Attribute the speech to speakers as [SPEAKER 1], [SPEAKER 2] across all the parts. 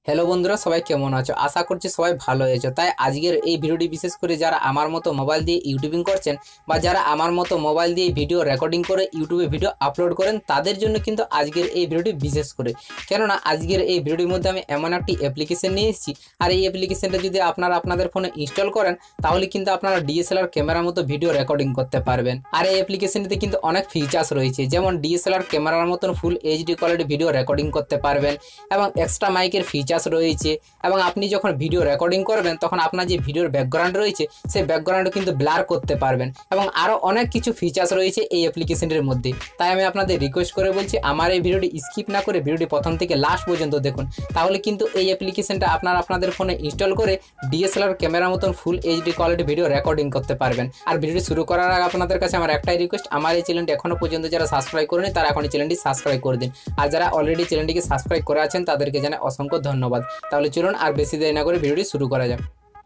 [SPEAKER 1] Hello বন্ধুরা, সবাই কেমন আছো? আশা করছি সবাই ভালো আছো। তাই আজকের এই ভিডিওটি বিশেষ করে যারা আমার মতো মোবাইল দিয়ে ইউটিউবিং করছেন বা যারা আমার মতো মোবাইল দিয়ে ভিডিও রেকর্ডিং করে ইউটিউবে ভিডিও আপলোড করেন তাদের জন্য কিন্তু আজকের এই ভিডিওটি বিশেষ করে। কেননা আজকের এই ভিডিওটির মধ্যে আমি এমন একটি অ্যাপ্লিকেশন নিয়ে এসেছি, আর এই অ্যাপ্লিকেশনটা যদি আপনারা আপনাদের ফোনে ইনস্টল করেন তাহলে কিন্তু আপনারা ডিএসএলআর ক্যামেরার মতো ভিডিও রেকর্ডিং করতে পারবেন। আর এই অ্যাপ্লিকেশনটিতে কিন্তু অনেক ফিচার্স রয়েছে, যেমন ডিএসএলআর ক্যামেরার মতন full HD quality video recording করতে পারবেন এবং এক্সট্রা মাইকের ফিচার্স রয়েছে। এবং আপনি যখন ভিডিও রেকর্ডিং করবেন তখন আপনার যে ভিডিওর ব্যাকগ্রাউন্ড রয়েছে সেই ব্যাকগ্রাউন্ড কিন্তু ব্লার করতে পারবেন এবং আরও অনেক কিছু ফিচার্স রয়েছে এই অ্যাপ্লিকেশনটির মধ্যে। তাই আমি আপনাদের রিকোয়েস্ট করে বলছি, আমার এই ভিডিওটি স্কিপ না করে ভিডিওটি প্রথম থেকে লাস্ট পর্যন্ত দেখুন, তাহলে কিন্তু এই অ্যাপ্লিকেশনটা আপনারা আপনাদের ফোনে ইনস্টল করে ডিএসএলআর ক্যামেরার মতন full HD quality video recording করতে পারবেন। আর ভিডিওটি শুরু করার আগে আপনাদের কাছে আমার একটাই রিকোয়েস্ট, আমার এই চ্যানেলটি এখনও পর্যন্ত যারা সাবস্ক্রাইব করেনি তারা এখনই চ্যানেলটি সাবস্ক্রাইব করে দিন, আর যারা অলরেডি চ্যানেলটিকে সাবস্ক্রাইব করে আছেন তাদেরকে জানাই অসংখ্য ধন্যবাদ। তাহলে চলুন আর বেশি দেরি না করে ভিডিওটি শুরু করা যাক।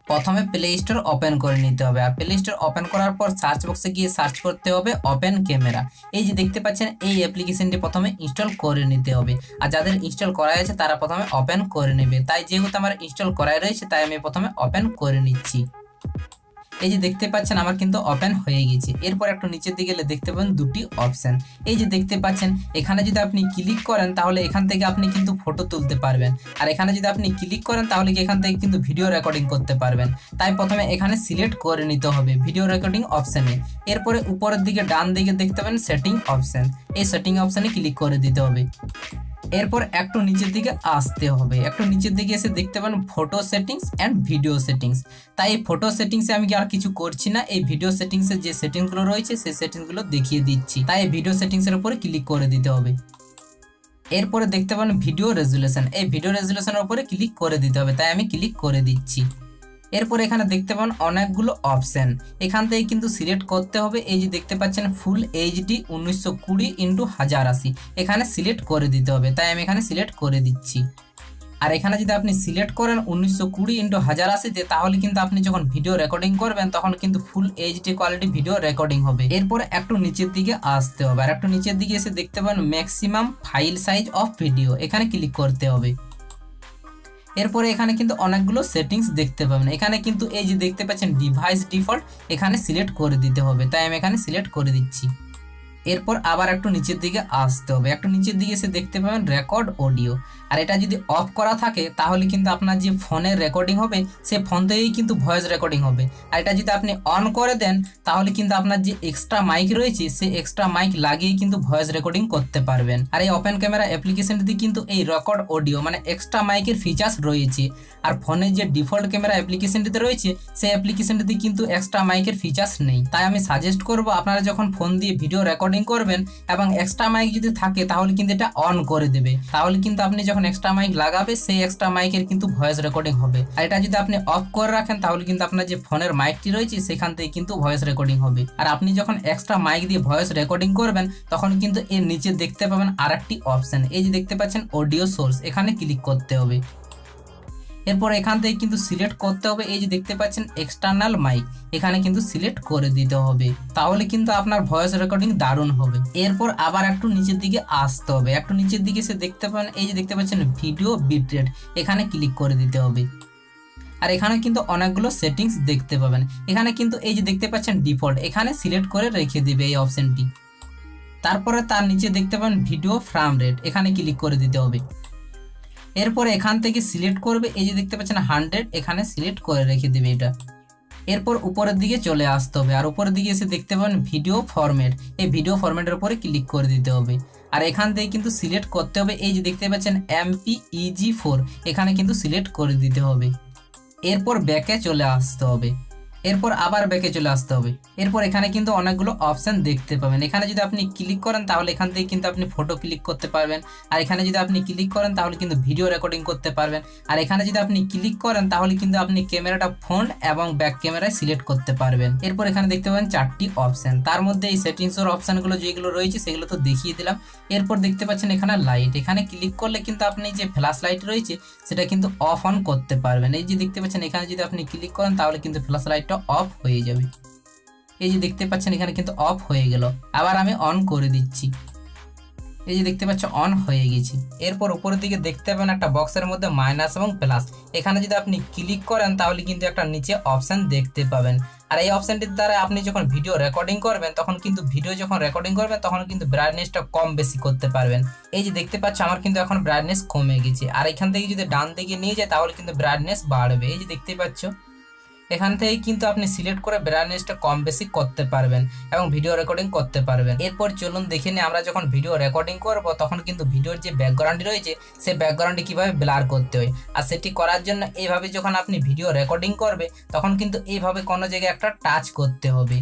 [SPEAKER 1] প্রথমে প্লে স্টোর ওপেন করে নিতে হবে, আর প্লে স্টোর ওপেন করার পর সার্চ বক্সে গিয়ে সার্চ করতে হবে ওপেন ক্যামেরা। এই যে দেখতে পাচ্ছেন এই অ্যাপ্লিকেশনটি প্রথমে ইনস্টল করে নিতে হবে, আর যাদের ইনস্টল করা আছে তারা প্রথমে ওপেন করে নেবে। তাই যেহেতু আমার ইনস্টল করাই রয়েছে তাই আমি প্রথমে ওপেন করে নিচ্ছি। এই যে দেখতে পাচ্ছেন আমার কিন্তু ওপেন হয়ে গেছে। এরপর একটু নিচের দিকে গেলে দেখতে পাবেন দুটি অপশন। এই যে দেখতে পাচ্ছেন এখানে যদি আপনি ক্লিক করেন তাহলে এখান থেকে আপনি কিন্তু ফটো তুলতে পারবেন, আর এখানে যদি আপনি ক্লিক করেন তাহলে এখান থেকে কিন্তু ভিডিও রেকর্ডিং করতে পারবেন। তাই প্রথমে এখানে সিলেক্ট করে নিতে হবে ভিডিও রেকর্ডিং অপশানে। এরপরে উপরের দিকে ডান দিকে দেখতে পাবেন সেটিং অপশান, এই সেটিং অপশানে ক্লিক করে দিতে হবে। এরপর একটু নিচের দিকে আসতে হবে, একটু নিচের দিকে এসে দেখতে পাবেন photo settings and video settings. তাই এই ফটো সেটিংসে আমি আর কিছু করছি না, এই ভিডিও সেটিংসের যে সেটিংসগুলো রয়েছে সেই সেটিংসগুলো দেখিয়ে দিচ্ছি। তাই এই ভিডিও সেটিংসের উপরে ক্লিক করে দিতে হবে। এরপরে দেখতে পাবেন ভিডিও রেজুলেশন, এই ভিডিও রেজুলেশনের উপরে ক্লিক করে দিতে হবে। তাই আমি ক্লিক করে দিচ্ছি। এরপর এখানে দেখতে পাবেন অনেকগুলো অপশন, এখান থেকে কিন্তু সিলেক্ট করতে হবে। এই যে দেখতে পাচ্ছেন ফুল এইচডি 1920x1080, এখানে সিলেক্ট করে দিতে হবে। তাই আমি এখানে সিলেক্ট করে দিচ্ছি। আর এখানে যদি আপনি সিলেক্ট করেন 1920x1080-তে তাহলে কিন্তু আপনি যখন ভিডিও রেকর্ডিং করবেন তখন কিন্তু full HD quality video recording হবে। এরপর একটু নিচের দিকে আসতে হবে, আর একটু নিচের দিকে এসে দেখতে পাবেন maximum file size of video, এখানে ক্লিক করতে হবে। এরপরে এখানে কিন্তু অনেকগুলো সেটিংস দেখতে পাবেন, এখানে কিন্তু এই যে দেখতে পাচ্ছেন ডিভাইস ডিফল্ট, এখানে সিলেক্ট করে দিতে হবে। তাই আমি এখানে সিলেক্ট করে দিচ্ছি। এরপর আবার একটু নিচের দিকে আসতে হবে, একটু নিচের দিকে এসে দেখতে পাবেন রেকর্ড অডিও, আর এটা যদি অফ করা থাকে তাহলে কিন্তু আপনার যে ফোনের রেকর্ডিং হবে সে ফোন থেকেই কিন্তু ভয়েস রেকর্ডিং হবে। আর এটা যদি আপনি অন করে দেন তাহলে কিন্তু আপনার যে এক্সট্রা মাইক রয়েছে সেই এক্সট্রা মাইক লাগিয়ে কিন্তু ভয়েস রেকর্ডিং করতে পারবেন। আর এই ওপেন ক্যামেরা অ্যাপ্লিকেশনটিতে কিন্তু এই রেকর্ড অডিও মানে এক্সট্রা মাইকের ফিচার্স রয়েছে, আর ফোনের যে ডিফল্ট ক্যামেরা অ্যাপ্লিকেশনটিতে রয়েছে সেই অ্যাপ্লিকেশনটিতে কিন্তু এক্সট্রা মাইকের ফিচার্স নেই। তাই আমি সাজেস্ট করব আপনারা যখন ফোন দিয়ে ভিডিও রেকর্ডিং করবেন এবং এক্সট্রা মাইক যদি থাকে তাহলে কিন্তু এটা অন করে দেবে, তাহলে কিন্তু আপনি যখন এক্সট্রা মাইক লাগাবে সেই এক্সট্রা মাইকের কিন্তু ভয়েস রেকর্ডিং হবে। আর এটা যদি আপনি অফ করে রাখেন তাহলে কিন্তু আপনার যে ফোনের মাইকটি রয়েছে সেখান থেকে কিন্তু ভয়েস রেকর্ডিং হবে। আর আপনি যখন এক্সট্রা মাইক দিয়ে ভয়েস রেকর্ডিং করবেন তখন কিন্তু এর নিচে দেখতে পাবেন আরেকটি অপশন, এই যে দেখতে পাচ্ছেন অডিও সোর্স, এখানে ক্লিক করতে হবে। এরপর এখান থেকে কিন্তু সিলেক্ট করতে হবে, এই যে দেখতে পাচ্ছেন এক্সটার্নাল মাইক, এখানে কিন্তু সিলেক্ট করে দিতে হবে, তাহলে কিন্তু আপনার ভয়েস রেকর্ডিং দারুণ হবে। এরপর আবার একটু নিচের দিকে আসতে হবে, একটু নিচের দিকে এসে দেখতে পাবেন এই যে দেখতে পাচ্ছেন ভিডিও বিটরেট, এখানে ক্লিক করে দিতে হবে। আর এখানে কিন্তু অনেকগুলো সেটিংস দেখতে পাবেন, এখানে কিন্তু এই যে দেখতে পাচ্ছেন ডিফল্ট, এখানে সিলেক্ট করে রেখে দিবে এই অপশনটি। তারপরে তার নিচে দেখতে পাবেন ভিডিও ফ্রেম রেট, এখানে ক্লিক করে দিতে হবে। এরপর এখান থেকে সিলেক্ট করবে, এই যে দেখতে পাচ্ছেন 100, এখানে সিলেক্ট করে রেখে দেবে এটা। এরপর উপরের দিকে চলে আসতে হবে, আর উপরের দিকে এসে দেখতে পাবেন ভিডিও ফরম্যাট, এই ভিডিও ফরম্যাটের উপরে ক্লিক করে দিতে হবে। আর এখান থেকে কিন্তু সিলেক্ট করতে হবে, এই যে দেখতে পাচ্ছেন MPEG-4, এখানে কিন্তু সিলেক্ট করে দিতে হবে। এরপর ব্যাকে চলে আসতে হবে, এরপর আবার ব্যাকে চলে আসতে হবে। এরপর এখানে কিন্তু অনেকগুলো অপশন দেখতে পাবেন, এখানে যদি আপনি ক্লিক করেন তাহলে এখান থেকে কিন্তু আপনি ফটো ক্লিক করতে পারবেন, আর এখানে যদি আপনি ক্লিক করেন তাহলে কিন্তু ভিডিও রেকর্ডিং করতে পারবেন, আর এখানে যদি আপনি ক্লিক করেন তাহলে কিন্তু আপনি ক্যামেরাটা ফ্রন্ট এবং ব্যাক ক্যামেরায় সিলেক্ট করতে পারবেন। এরপর এখানে দেখতে পাবেন 4টি অপশন, তার মধ্যে এই সেটিংসের অপশনগুলো যেগুলো রয়েছে সেগুলো তো দেখিয়ে দিলাম। এরপর দেখতে পাচ্ছেন এখানে লাইট, এখানে ক্লিক করলে কিন্তু আপনি যে ফ্ল্যাশ লাইট রয়েছে সেটা কিন্তু অফ অন করতে পারবেন। এই যে দেখতে পাচ্ছেন এখানে যদি আপনি ক্লিক করেন তাহলে কিন্তু ফ্ল্যাশ লাইটটা অফ হয়ে যাবে, এই যে দেখতে পাচ্ছেন এখানে কিন্তু অফ হয়ে গেল। আবার আমি অন করে দিচ্ছি। এই যে দেখতে পাচ্ছ অন হয়ে গেছে। এরপর উপরের দিকে দেখতে পাবেন একটা বক্সের মধ্যে মাইনাস এবং প্লাস, এখানে যদি আপনি ক্লিক করেন তাহলে কিন্তু একটা নিচে অপশন দেখতে পাবেন। আর এই অপশনটির দ্বারা আপনি যখন ভিডিও রেকর্ডিং করবেন তখন কিন্তু ব্রাইটনেসটা কম বেশি করতে পারবেন। এই যে দেখতে পাচ্ছ আমার কিন্তু এখন ব্রাইটনেস কমে গেছে। আর এখান থেকে যদি ডান দিকে নিয়ে যায় তাহলে কিন্তু ব্রাইটনেস বাড়বে। এই যে দেখতে পাচ্ছ এখান থেকে কিন্তু আপনি সিলেক্ট করে ব্রাইটনেসটা কম বেশি করতে পারবেন এবং ভিডিও রেকর্ডিং করতে পারবেন। এরপর চলুন দেখে নিই আমরা যখন ভিডিও রেকর্ডিং করব তখন কিন্তু ভিডিওর যে ব্যাকগ্রাউন্ড রয়েছে সেই ব্যাকগ্রাউন্ডটি কিভাবে ব্লার করতে হয়। আর সেটি করার জন্য এইভাবে যখন আপনি ভিডিও রেকর্ডিং করবে তখন কিন্তু এইভাবে কোনো জায়গায় একটা টাচ করতে হবে।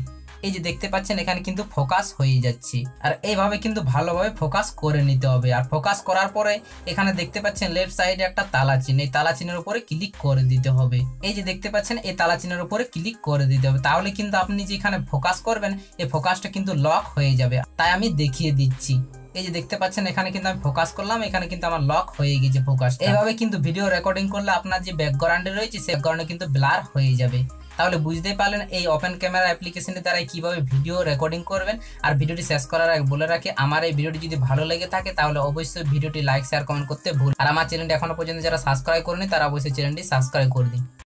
[SPEAKER 1] এই যে দেখতে পাচ্ছেন এখানে কিন্তু ফোকাস হয়ে যাচ্ছে। আর এইভাবে কিন্তু ভালোভাবে ফোকাস করে নিতে হবে। আর ফোকাস করার পরে এখানে দেখতে পাচ্ছেন লেফট সাইডে একটা তালা চিহ্ন, এই তালা চিহ্নের উপরে ক্লিক করে দিতে হবে। এই যে দেখতে পাচ্ছেন এই তালা চিহ্নের উপরে ক্লিক করে দিতে হবে, তাহলে কিন্তু আপনি যেখানে ফোকাস করবেন এই ফোকাসটা কিন্তু লক হয়ে যাবে। তাই আমি দেখিয়ে দিচ্ছি। এই যে দেখতে পাচ্ছেন এখানে কিন্তু আমি ফোকাস করলাম, এখানে কিন্তু আমার লক হয়ে গেছে ফোকাস। এইভাবে কিন্তু ভিডিও রেকর্ডিং করলে আপনার যে ব্যাকগ্রাউন্ডে রয়েছে সেই ব্যাকগ্রাউন্ডে কিন্তু ব্লার হয়ে যাবে। তাহলে বুঝতেই পারলেন এই ওপেন ক্যামেরা অ্যাপ্লিকেশনের দ্বারা কিভাবে ভিডিও রেকর্ডিং করবেন। আর ভিডিওটি শেষ করার আগে বলে রাখি, আমার এই ভিডিওটি যদি ভালো লেগে থাকে তাহলে অবশ্যই ভিডিওটি লাইক শেয়ার কমেন্ট করতে ভুল। আর আমার চ্যানেলটি এখনো পর্যন্ত যারা সাবস্ক্রাইব করেনি তারা অবশ্যই চ্যানেলটি সাবস্ক্রাইব করে দিন।